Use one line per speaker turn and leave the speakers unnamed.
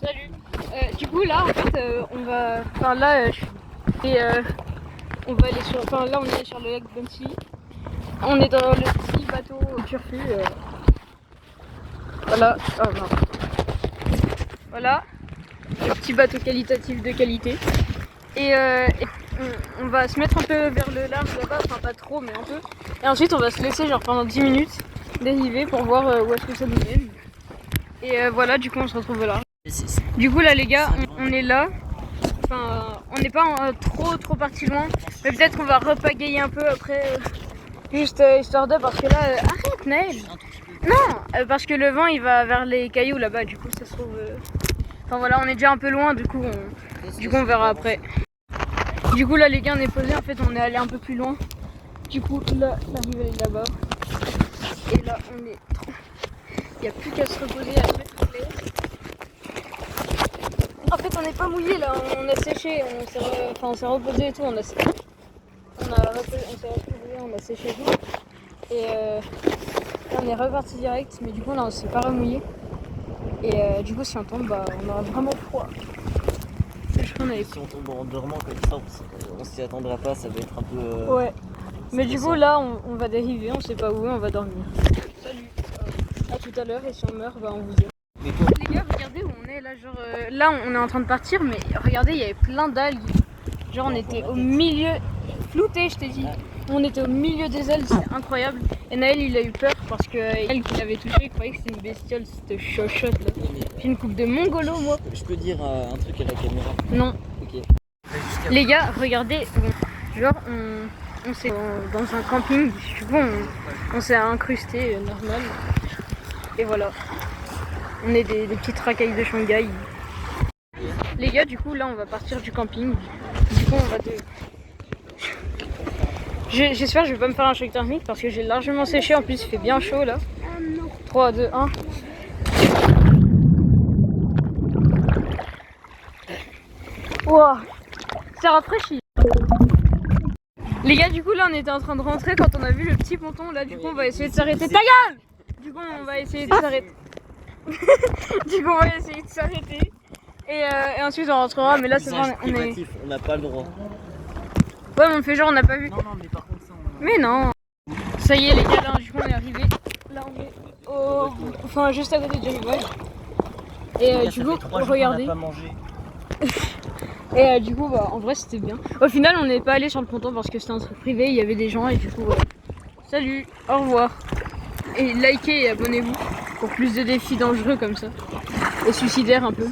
Salut. Du coup là en fait on va, enfin là on va aller sur, enfin là on est sur le lac Bunty. On est dans le petit bateau Turfu. Voilà. Oh, non. Voilà. Le petit bateau qualitatif de qualité. Et on va se mettre un peu vers le large là-bas, enfin pas trop mais un peu. Et ensuite on va se laisser genre pendant 10 minutes dériver pour voir où est-ce que ça nous mène. Et voilà, du coup on se retrouve là. Du coup là les gars, on est là. Enfin, on n'est pas trop parti loin, mais peut-être qu'on va repagayer un peu après, juste histoire de, parce que là, arrête Naël. Non, parce que le vent il va vers les cailloux là-bas, du coup ça se trouve. Enfin voilà, on est déjà un peu loin, du coup on verra après. Du coup là les gars on est posé, en fait on est allé un peu plus loin. Du coup là l'arrivée est là-bas. Et là on est trop. Il n'y a plus qu'à se reposer, à se mettre au l'air. En fait on n'est pas mouillé là, on a séché, on s'est reposé et tout, on s'est reposé, on a séché et tout. Et là on est reparti direct, mais du coup là on s'est pas remouillé. Et du coup si on tombe, bah on aura vraiment froid.
Si on tombe en dormant comme ça, on s'y attendra pas, ça va être un peu...
Ouais. Mais du coup là on va dériver, on sait pas où, on va dormir. Salut. À tout à l'heure, et si on meurt, bah on vous dit. Les gars, regardez où on est là, genre là on est en train de partir, mais regardez, il y avait plein d'algues. Genre on était au milieu, flouté je t'ai dit, on était au milieu des algues, c'est incroyable. Et Naël il a eu peur parce que l'algue qu'il avait touché, il croyait que c'était une bestiole, cette chochotte là. J'ai une coupe de mongolo moi.
Je peux dire un truc à la caméra?
Non.
Ok.
Les gars, regardez, genre on s'est dans un camping, du coup on s'est incrusté normal. Et voilà. On est des petites racailles de Shanghai. Les gars, du coup, là, on va partir du camping. Du coup, on va J'espère que je vais pas me faire un choc thermique parce que j'ai largement séché. En plus, il fait bien chaud là. 3, 2, 1. Wow, ça rafraîchit. Les gars, du coup, là, on était en train de rentrer quand on a vu le petit ponton. Là, du coup, on va essayer de s'arrêter. Ta gueule! Du coup, on va essayer de s'arrêter. Du coup, on va essayer de s'arrêter. Et ensuite on rentrera, mais là c'est bon,
on n'a pas le droit.
Ouais, mais on fait genre on n'a pas vu.
Non, mais par contre ça on...
Mais non. Ça y est les gars, là du coup on est arrivé. Là on est enfin juste à côté du rivage. Et du coup regardez. Et du coup bah en vrai c'était bien. Au final on n'est pas allé sur le ponton parce que c'était un truc privé, il y avait des gens et du coup salut, au revoir. Et likez et abonnez-vous pour plus de défis dangereux comme ça. Et suicidaires un peu.